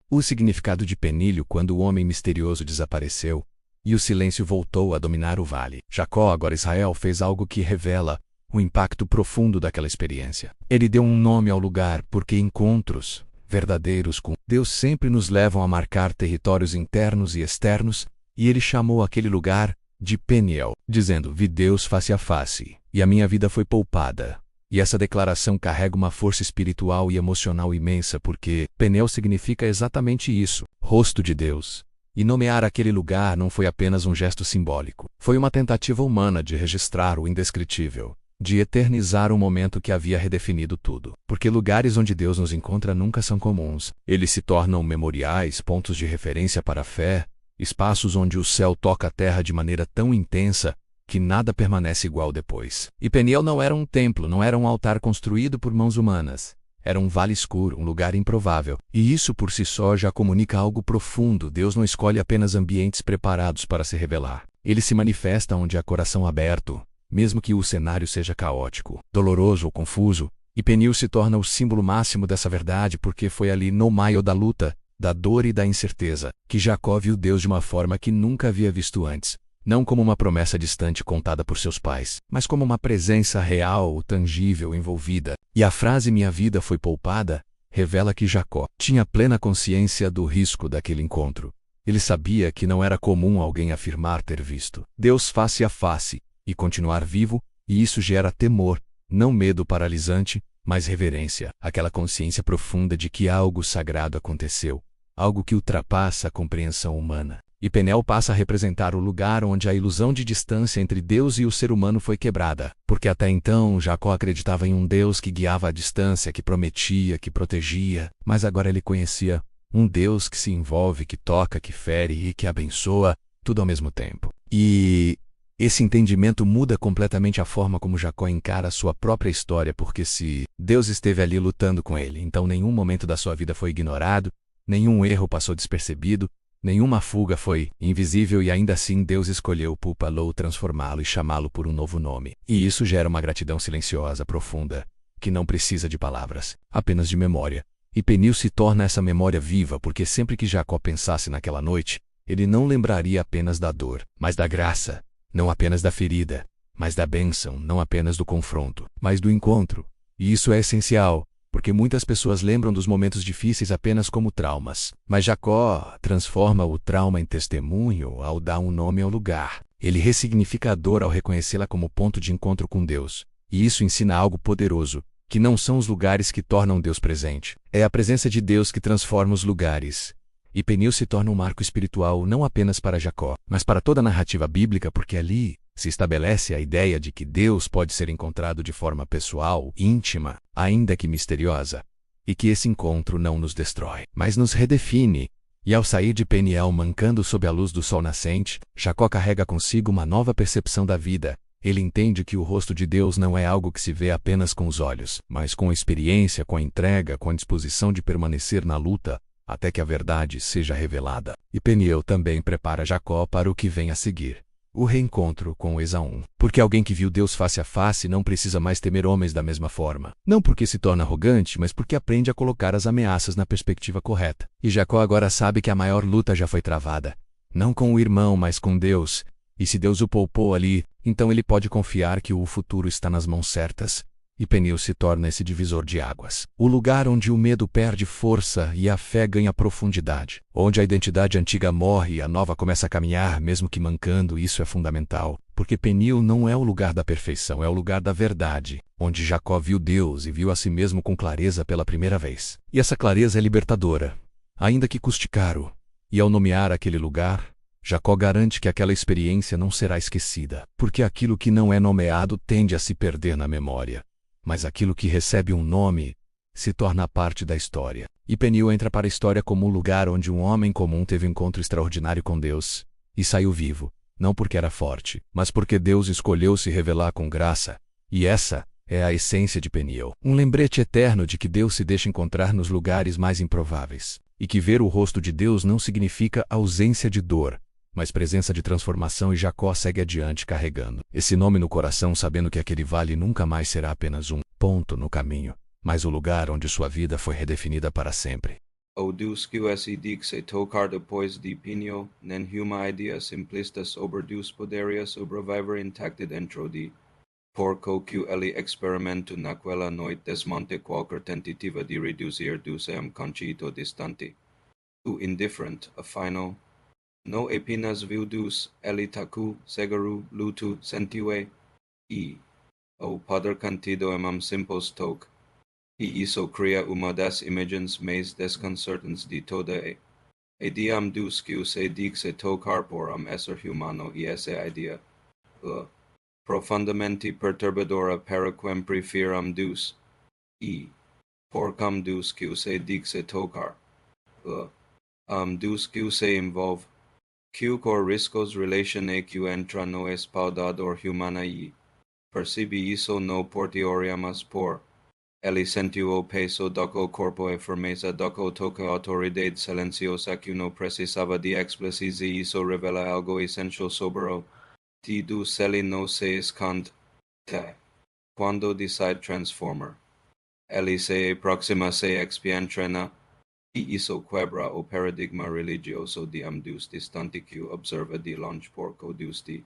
O significado de Penílio quando o homem misterioso desapareceu e o silêncio voltou a dominar o vale. Jacó, agora Israel, fez algo que revela o impacto profundo daquela experiência. Ele deu um nome ao lugar porque encontros verdadeiros com Deus sempre nos levam a marcar territórios internos e externos, e ele chamou aquele lugar de Peniel, dizendo: vi Deus face a face, e a minha vida foi poupada. E essa declaração carrega uma força espiritual e emocional imensa porque Peniel significa exatamente isso, rosto de Deus. E nomear aquele lugar não foi apenas um gesto simbólico. Foi uma tentativa humana de registrar o indescritível, de eternizar um momento que havia redefinido tudo. Porque lugares onde Deus nos encontra nunca são comuns. Eles se tornam memoriais, pontos de referência para a fé, espaços onde o céu toca a terra de maneira tão intensa que nada permanece igual depois. E Peniel não era um templo, não era um altar construído por mãos humanas. Era um vale escuro, um lugar improvável. E isso por si só já comunica algo profundo. Deus não escolhe apenas ambientes preparados para se revelar. Ele se manifesta onde há coração aberto, mesmo que o cenário seja caótico, doloroso ou confuso. E Peniel se torna o símbolo máximo dessa verdade porque foi ali, no meio da luta, da dor e da incerteza, que Jacó viu Deus de uma forma que nunca havia visto antes. Não como uma promessa distante contada por seus pais, mas como uma presença real, tangível, envolvida. E a frase "minha vida foi poupada" revela que Jacó tinha plena consciência do risco daquele encontro. Ele sabia que não era comum alguém afirmar ter visto Deus face a face e continuar vivo, e isso gera temor, não medo paralisante, mas reverência, aquela consciência profunda de que algo sagrado aconteceu, algo que ultrapassa a compreensão humana. E Peniel passa a representar o lugar onde a ilusão de distância entre Deus e o ser humano foi quebrada, porque até então Jacó acreditava em um Deus que guiava à distância, que prometia, que protegia, mas agora ele conhecia um Deus que se envolve, que toca, que fere e que abençoa, tudo ao mesmo tempo. E esse entendimento muda completamente a forma como Jacó encara a sua própria história, porque se Deus esteve ali lutando com ele, então nenhum momento da sua vida foi ignorado, nenhum erro passou despercebido, nenhuma fuga foi invisível e ainda assim Deus escolheu pupá-lo, transformá-lo e chamá-lo por um novo nome. E isso gera uma gratidão silenciosa, profunda, que não precisa de palavras, apenas de memória. E Peniel se torna essa memória viva porque sempre que Jacó pensasse naquela noite, ele não lembraria apenas da dor, mas da graça, não apenas da ferida, mas da bênção, não apenas do confronto, mas do encontro. E isso é essencial, porque muitas pessoas lembram dos momentos difíceis apenas como traumas. Mas Jacó transforma o trauma em testemunho ao dar um nome ao lugar. Ele ressignifica a dor ao reconhecê-la como ponto de encontro com Deus. E isso ensina algo poderoso, que não são os lugares que tornam Deus presente. É a presença de Deus que transforma os lugares. E Peniel se torna um marco espiritual não apenas para Jacó, mas para toda a narrativa bíblica, porque ali se estabelece a ideia de que Deus pode ser encontrado de forma pessoal, íntima, ainda que misteriosa, e que esse encontro não nos destrói, mas nos redefine. E ao sair de Peniel mancando sob a luz do sol nascente, Jacó carrega consigo uma nova percepção da vida. Ele entende que o rosto de Deus não é algo que se vê apenas com os olhos, mas com a experiência, com a entrega, com a disposição de permanecer na luta, até que a verdade seja revelada. E Peniel também prepara Jacó para o que vem a seguir. O reencontro com Esaú. Porque alguém que viu Deus face a face não precisa mais temer homens da mesma forma. Não porque se torna arrogante, mas porque aprende a colocar as ameaças na perspectiva correta. E Jacó agora sabe que a maior luta já foi travada. Não com o irmão, mas com Deus. E se Deus o poupou ali, então ele pode confiar que o futuro está nas mãos certas. E Peniel se torna esse divisor de águas. O lugar onde o medo perde força e a fé ganha profundidade. Onde a identidade antiga morre e a nova começa a caminhar, mesmo que mancando. Isso é fundamental. Porque Peniel não é o lugar da perfeição, é o lugar da verdade. Onde Jacó viu Deus e viu a si mesmo com clareza pela primeira vez. E essa clareza é libertadora, ainda que custe caro. E ao nomear aquele lugar, Jacó garante que aquela experiência não será esquecida. Porque aquilo que não é nomeado tende a se perder na memória. Mas aquilo que recebe um nome se torna parte da história. E Peniel entra para a história como um lugar onde um homem comum teve um encontro extraordinário com Deus e saiu vivo, não porque era forte, mas porque Deus escolheu se revelar com graça. E essa é a essência de Peniel. Um lembrete eterno de que Deus se deixa encontrar nos lugares mais improváveis. E que ver o rosto de Deus não significa ausência de dor, mas presença de transformação, e Jacó segue adiante carregando esse nome no coração, sabendo que aquele vale nunca mais será apenas um ponto no caminho, mas o lugar onde sua vida foi redefinida para sempre. O Deus QSE dixe tocar depois de pinho, nen huma idea simplistas over Deus poderia sobreviver intacted dentro de porco que ele experimento naquela noite desmonte qualquer tentativa de reduzir Deus a concito distante. O indifferent, afinal, no apenas viu Deus, ele taku, seguro, luto, sentiu e, o poder cantido emam simples toque. E isso cria uma das imagens mais desconcertantes de toda e diam Deus que se dixe tocar por ser humano e essa idea, profundamente perturbadora para quem prefiram Deus, e, porcam Deus que se dixe tocar, Deus que se envolve, que cor riscos relation e que entra no espaldador humana e, percibe isso no portioriamas por, ele sentiu o peso do corpo e firmeza do toque autoridade silenciosa que não precisava de explícitos e isso revela algo essencial sobre o de Deus ele não se esconde. Quando decide transformar, ele se aproxima se expientrena e isso quebra o paradigma religioso de Deus distante que observa de longe porco Deus de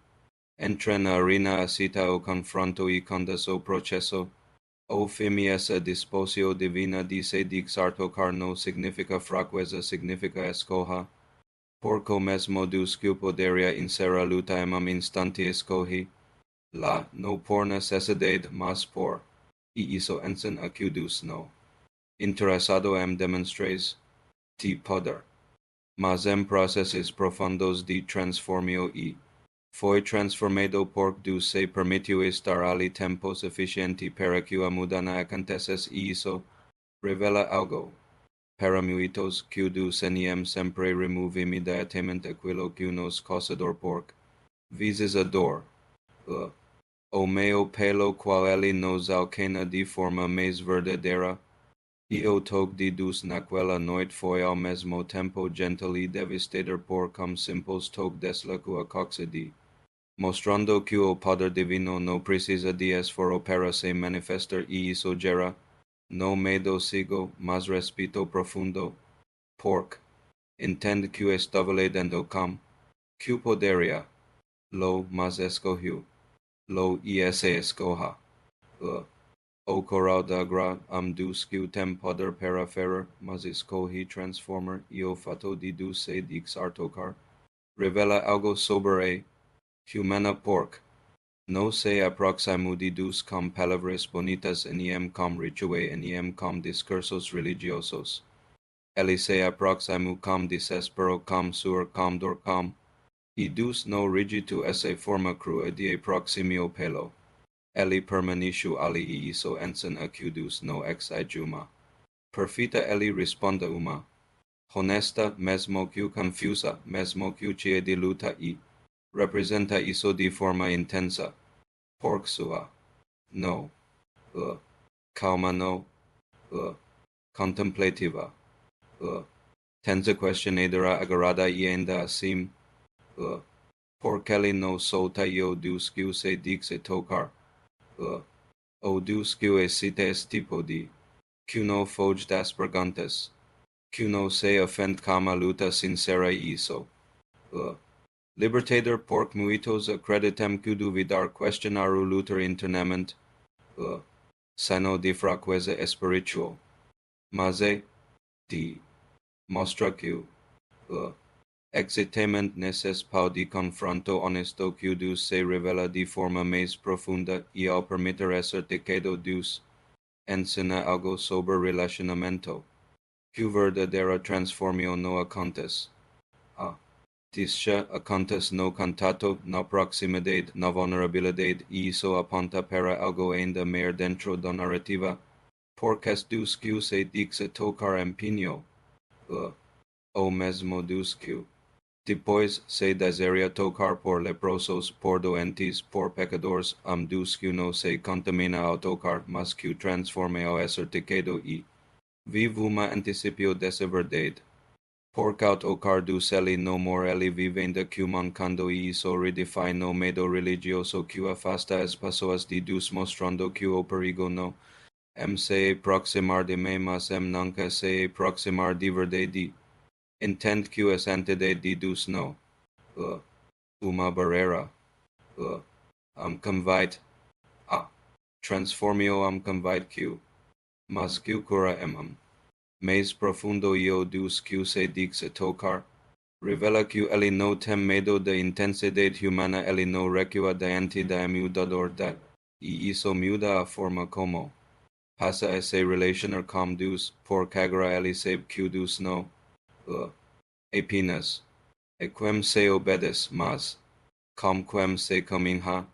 entra na arena acita o confronto e conduce o processo. O fim essa disposio divina dice dixar tocar no significa fraqueza, significa escoja. Porco mesmo Deus que poderia insera luta emam instante escogi. La, no por necessidade, mas por. E isso ensin a que Deus no. Interesado demonstrais. Ti poder. Mas processos profundos de transformio e. Foi transformado por Deus se permitiu estar ali tempo suficiente para que a mudança acontecesse e isso revela algo. Para muitos que Deus sempre remove imediatamente aquilo que nos causador pork. Visas a dor. O meu pelo qual ele nos alcança de forma mais verdadeira. E o toque de Deus naquela noite foi ao mesmo tempo gentil e devastador por como simples toque deslaco a coxide. Mostrando que o poder divino no precisa de esforço para se manifestar e isso gera, no medo sigo, mas respeto profundo. Pork. Entende que estava dentro com, que poderia. Lo, mas escogiu. Lo e se escoja. O coral da gra Deus que tem poder para ferir, mas escogi transformar e o fato de Deus se dixar tocar. Revela algo sobre humana pork. No se aproximó de Deus com palavras bonitas com rituais com discursos religiosos. Ele se aproximó com desespero com sur com dor com. E Deus no regitu essa forma crua de aproximio pelo. Ele permaneceu ali e isso ensin a que Deus no exiguma. Perfita ele responda uma. Honesta mesmo que confusa, mesmo que cheia de luta e representa isso de forma intensa. Pork sua. No. Calma no. Contemplativa. Tensa questionadora agarrada e ainda assim. Porque ele no solta eu Deus que se dixe tocar. O Deus que excita este tipo de. Que no foge das perguntas. Que no se ofende com a luta sincera e isso. Libertador por muitos acreditam que duvidar questionar o lutar internamente, sano de fraqueza espiritual. Mas de mostra que excitamente nesses pau de confronto honesto que Deus se revela de forma mais profunda e ao permitir ser tocado Deus, ensina algo sobre relacionamento, que verdadeira transformação no acontece. Tisha acontece no contato, na proximidade, na vulnerabilidade e isso aponta para algo ainda mais dentro da narrativa, porque Deus que se dixe tocar empenho, o mesmo Deus que depois se deseja tocar por leprosos, por doentes, por pecadores, Deus que não se contamina ao tocar, mas que transforma ao ser tocado e vive uma anticipio dessa verdade. Pork out o cardus eli no more eli vivenda que mancando e isso redefine no medo religioso que afasta as pessoas de Deus mostrando que o perigo no se proximar de mim mas nunca se proximar de verdade. Entend que es antede de Deus no. Uma barreira. Convite. Transformio convite que. Mas que cura mais profundo io Deus que se dixe tocar. Revela que ele no tem medo da intensidade humana, ele no recua diante da mudador e isso muda a forma como passa a se relacionar com Deus, por cagra ele sabe que Deus no apenas e quem se obedes, mas com quem se caminha,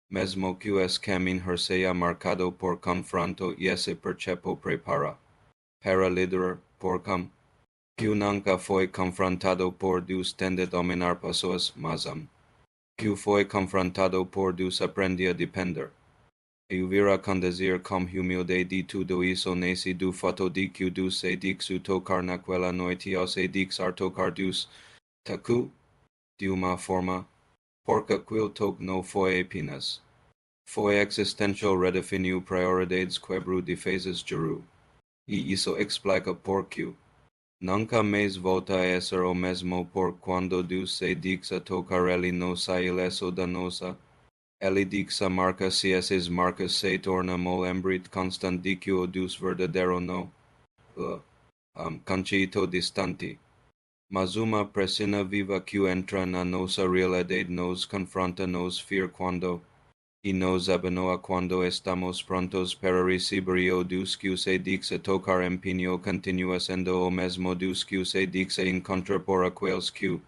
mesmo que es caminhar seja marcado por confronto e se percepo prepara para liderar por que nunca foi confrontado por Deus tende a dominar pessoas, mas que foi confrontado por Deus aprende a depender. E vira conduzir com humildade tudo isso nesse do fato de que Deus se dixu tocar naquela noite ao se dixar tocar Deus, taku, de uma forma, porque quil toque não foi apenas. Foi existential redefiniu prioridades quebru defesas geru. E isso explica por que nunca mais volta a ser o mesmo por quando Deus se dixa tocar ele no sai ileso da nossa. Ele dixa marca se essas marcas se torna mo embrit constant de que o Deus verdadeiro no. Concito distante. Mas uma presina viva que entra na nossa realidade nos confronta nos fear quando e nos abanoa quando estamos prontos para receber o Deus que se dixa tocar empenho continua sendo o mesmo Deus que se dixa encontrar por aqueles que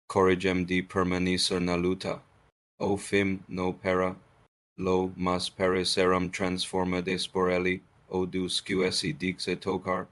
corrigem de permanecer na luta. O fim no para, lo mas para serem transformados por ele, o Deus que se dixa tocar.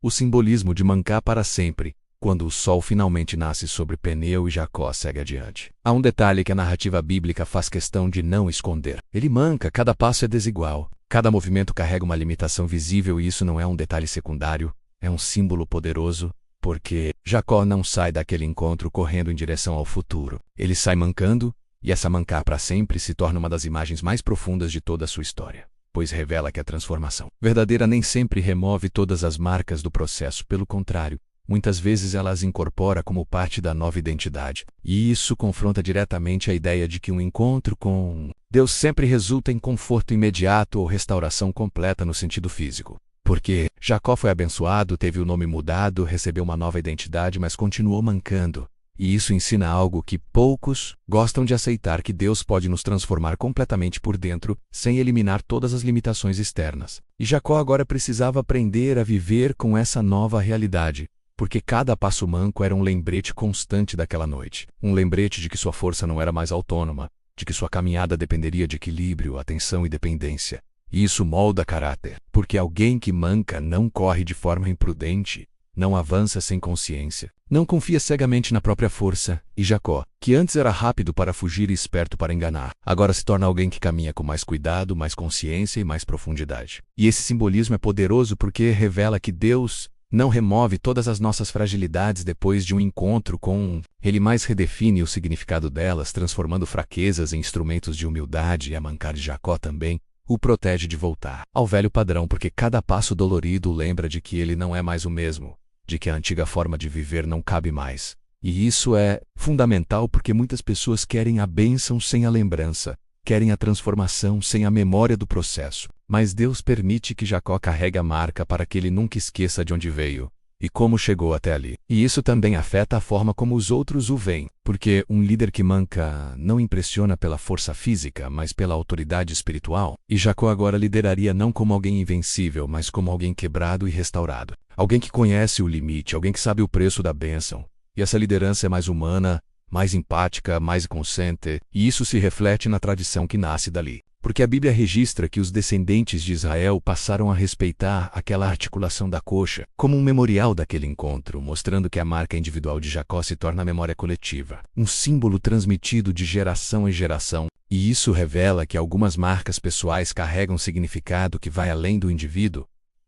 O simbolismo de mancar para sempre, quando o sol finalmente nasce sobre Peniel e Jacó segue adiante. Há um detalhe que a narrativa bíblica faz questão de não esconder. Ele manca, cada passo é desigual, cada movimento carrega uma limitação visível e isso não é um detalhe secundário, é um símbolo poderoso, porque Jacó não sai daquele encontro correndo em direção ao futuro. Ele sai mancando, e essa mancar para sempre se torna uma das imagens mais profundas de toda a sua história, pois revela que a transformação verdadeira nem sempre remove todas as marcas do processo, pelo contrário, muitas vezes ela as incorpora como parte da nova identidade. E isso confronta diretamente a ideia de que um encontro com Deus sempre resulta em conforto imediato ou restauração completa no sentido físico. Porque Jacó foi abençoado, teve o nome mudado, recebeu uma nova identidade, mas continuou mancando. E isso ensina algo que poucos gostam de aceitar, que Deus pode nos transformar completamente por dentro, sem eliminar todas as limitações externas. E Jacó agora precisava aprender a viver com essa nova realidade, porque cada passo manco era um lembrete constante daquela noite. Um lembrete de que sua força não era mais autônoma, de que sua caminhada dependeria de equilíbrio, atenção e dependência. E isso molda caráter, porque alguém que manca não corre de forma imprudente, não avança sem consciência, não confia cegamente na própria força, e Jacó, que antes era rápido para fugir e esperto para enganar, agora se torna alguém que caminha com mais cuidado, mais consciência e mais profundidade. E esse simbolismo é poderoso porque revela que Deus não remove todas as nossas fragilidades depois de um encontro com Ele, mais redefine o significado delas, transformando fraquezas em instrumentos de humildade, e a mancar de Jacó também o protege de voltar ao velho padrão, porque cada passo dolorido lembra de que ele não é mais o mesmo, de que a antiga forma de viver não cabe mais. E isso é fundamental porque muitas pessoas querem a bênção sem a lembrança, querem a transformação sem a memória do processo. Mas Deus permite que Jacó carregue a marca para que ele nunca esqueça de onde veio e como chegou até ali. E isso também afeta a forma como os outros o veem, porque um líder que manca não impressiona pela força física, mas pela autoridade espiritual. E Jacó agora lideraria não como alguém invencível, mas como alguém quebrado e restaurado. Alguém que conhece o limite, alguém que sabe o preço da bênção. E essa liderança é mais humana, mais empática, mais consciente, e isso se reflete na tradição que nasce dali. Porque a Bíblia registra que os descendentes de Israel passaram a respeitar aquela articulação da coxa como um memorial daquele encontro, mostrando que a marca individual de Jacó se torna a memória coletiva, um símbolo transmitido de geração em geração. E isso revela que algumas marcas pessoais carregam significado que vai além do indivíduo.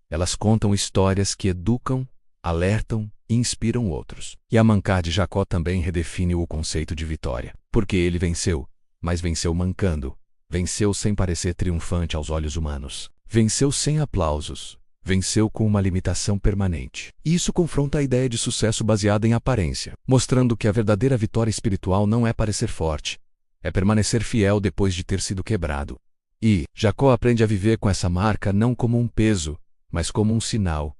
Elas contam histórias que educam, alertam e inspiram outros. E a mancar de Jacó também redefine o conceito de vitória. Porque ele venceu, mas venceu mancando. Venceu sem parecer triunfante aos olhos humanos. Venceu sem aplausos. Venceu com uma limitação permanente. E isso confronta a ideia de sucesso baseada em aparência, mostrando que a verdadeira vitória espiritual não é parecer forte, é permanecer fiel depois de ter sido quebrado. E Jacó aprende a viver com essa marca não como um peso, mas como um sinal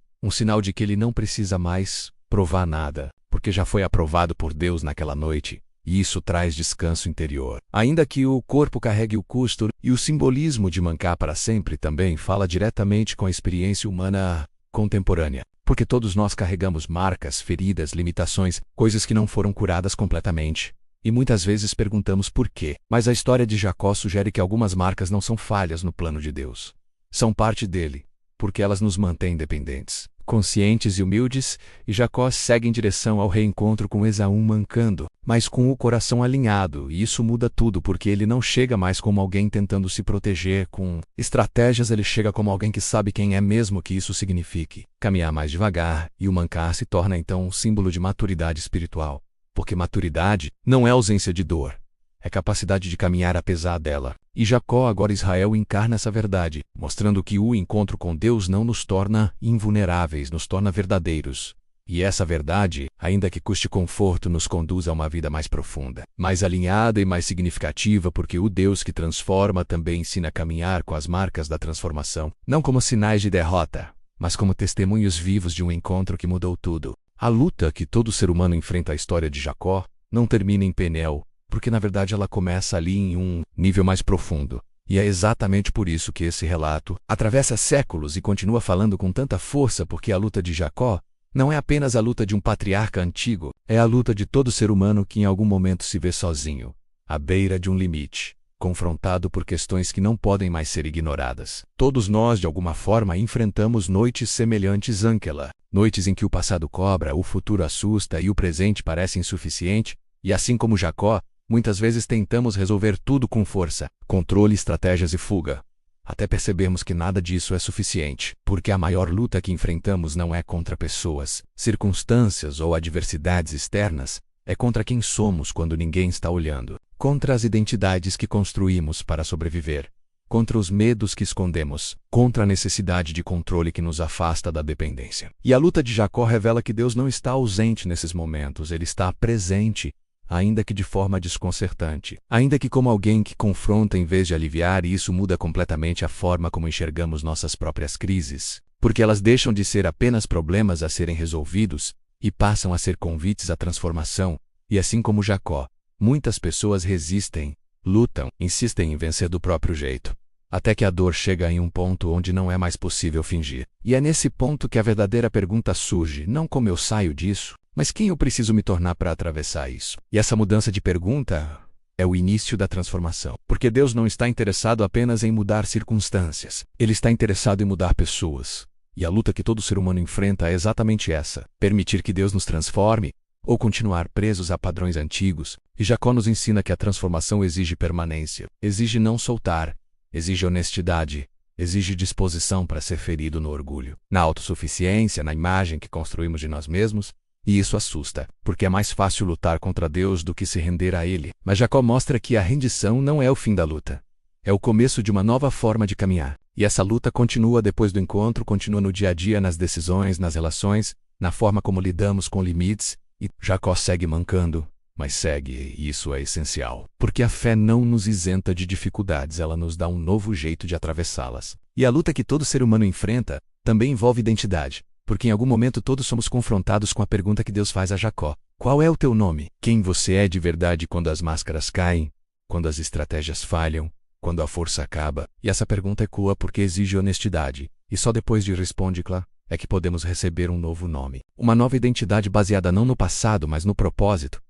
de que ele não precisa mais provar nada, porque já foi aprovado por Deus naquela noite. E isso traz descanso interior. Ainda que o corpo carregue o custo, e o simbolismo de mancar para sempre também fala diretamente com a experiência humana contemporânea. Porque todos nós carregamos marcas, feridas, limitações, coisas que não foram curadas completamente. E muitas vezes perguntamos por quê. Mas a história de Jacó sugere que algumas marcas não são falhas no plano de Deus. São parte dele, porque elas nos mantêm dependentes, conscientes e humildes, e Jacó segue em direção ao reencontro com Esaú mancando, mas com o coração alinhado, e isso muda tudo porque ele não chega mais como alguém tentando se proteger com estratégias, ele chega como alguém que sabe quem é mesmo que isso signifique. Caminhar mais devagar, e o mancar se torna então um símbolo de maturidade espiritual, porque maturidade não é ausência de dor, é capacidade de caminhar apesar dela. E Jacó, agora Israel, encarna essa verdade, mostrando que o encontro com Deus não nos torna invulneráveis, nos torna verdadeiros. E essa verdade, ainda que custe conforto, nos conduz a uma vida mais profunda, mais alinhada e mais significativa, porque o Deus que transforma também ensina a caminhar com as marcas da transformação, não como sinais de derrota, mas como testemunhos vivos de um encontro que mudou tudo. A luta que todo ser humano enfrenta, a história de Jacó, não termina em Peniel, porque na verdade ela começa ali em um nível mais profundo. E é exatamente por isso que esse relato atravessa séculos e continua falando com tanta força, porque a luta de Jacó não é apenas a luta de um patriarca antigo, é a luta de todo ser humano que em algum momento se vê sozinho, à beira de um limite, confrontado por questões que não podem mais ser ignoradas. Todos nós, de alguma forma, enfrentamos noites semelhantes àquela, noites em que o passado cobra, o futuro assusta e o presente parece insuficiente, e assim como Jacó, muitas vezes tentamos resolver tudo com força, controle, estratégias e fuga, até percebermos que nada disso é suficiente, porque a maior luta que enfrentamos não é contra pessoas, circunstâncias ou adversidades externas, é contra quem somos quando ninguém está olhando, contra as identidades que construímos para sobreviver, contra os medos que escondemos, contra a necessidade de controle que nos afasta da dependência. E a luta de Jacó revela que Deus não está ausente nesses momentos, ele está presente, ainda que de forma desconcertante, ainda que como alguém que confronta em vez de aliviar, e isso muda completamente a forma como enxergamos nossas próprias crises, porque elas deixam de ser apenas problemas a serem resolvidos e passam a ser convites à transformação, e assim como Jacó, muitas pessoas resistem, lutam, insistem em vencer do próprio jeito, até que a dor chega em um ponto onde não é mais possível fingir. E é nesse ponto que a verdadeira pergunta surge, não como eu saio disso, mas quem eu preciso me tornar para atravessar isso? E essa mudança de pergunta é o início da transformação. Porque Deus não está interessado apenas em mudar circunstâncias. Ele está interessado em mudar pessoas. E a luta que todo ser humano enfrenta é exatamente essa: permitir que Deus nos transforme ou continuar presos a padrões antigos. E Jacó nos ensina que a transformação exige permanência, exige não soltar, exige honestidade, exige disposição para ser ferido no orgulho, na autossuficiência, na imagem que construímos de nós mesmos. E isso assusta, porque é mais fácil lutar contra Deus do que se render a Ele. Mas Jacó mostra que a rendição não é o fim da luta. É o começo de uma nova forma de caminhar. E essa luta continua depois do encontro, continua no dia a dia, nas decisões, nas relações, na forma como lidamos com limites. E Jacó segue mancando, mas segue, e isso é essencial. Porque a fé não nos isenta de dificuldades, ela nos dá um novo jeito de atravessá-las. E a luta que todo ser humano enfrenta também envolve identidade. Porque em algum momento todos somos confrontados com a pergunta que Deus faz a Jacó: qual é o teu nome? Quem você é de verdade quando as máscaras caem, quando as estratégias falham, quando a força acaba? E essa pergunta ecoa porque exige honestidade, e só depois de responder-la é que podemos receber um novo nome. Uma nova identidade baseada não no passado, mas no propósito.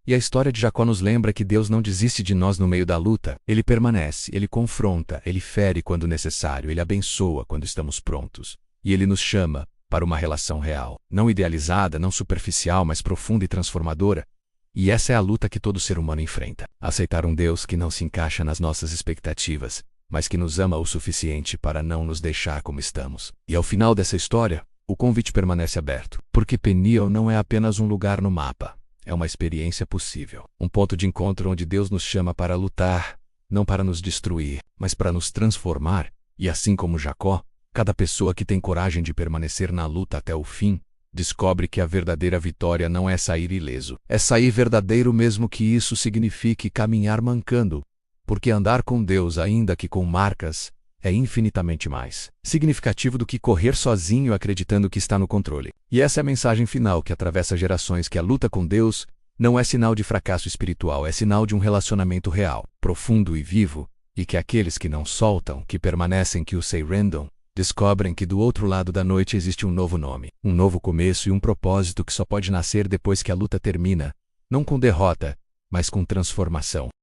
E a história de Jacó nos lembra que Deus não desiste de nós no meio da luta. Ele permanece, ele confronta, ele fere quando necessário, ele abençoa quando estamos prontos. E ele nos chama para uma relação real, não idealizada, não superficial, mas profunda e transformadora. E essa é a luta que todo ser humano enfrenta. Aceitar um Deus que não se encaixa nas nossas expectativas, mas que nos ama o suficiente para não nos deixar como estamos. E ao final dessa história, O convite permanece aberto, porque Peniel não é apenas um lugar no mapa. É uma experiência possível. Um ponto de encontro onde Deus nos chama para lutar, não para nos destruir, mas para nos transformar. E assim como Jacó, cada pessoa que tem coragem de permanecer na luta até o fim, descobre que a verdadeira vitória não é sair ileso. É sair verdadeiro mesmo que isso signifique caminhar mancando. Porque andar com Deus, ainda que com marcas, é infinitamente mais significativo do que correr sozinho acreditando que está no controle. E essa é a mensagem final que atravessa gerações: que a luta com Deus não é sinal de fracasso espiritual, é sinal de um relacionamento real, profundo e vivo, e que aqueles que não soltam, que permanecem, que o surrendam, descobrem que do outro lado da noite existe um novo nome, um novo começo e um propósito que só pode nascer depois que a luta termina, não com derrota, mas com transformação.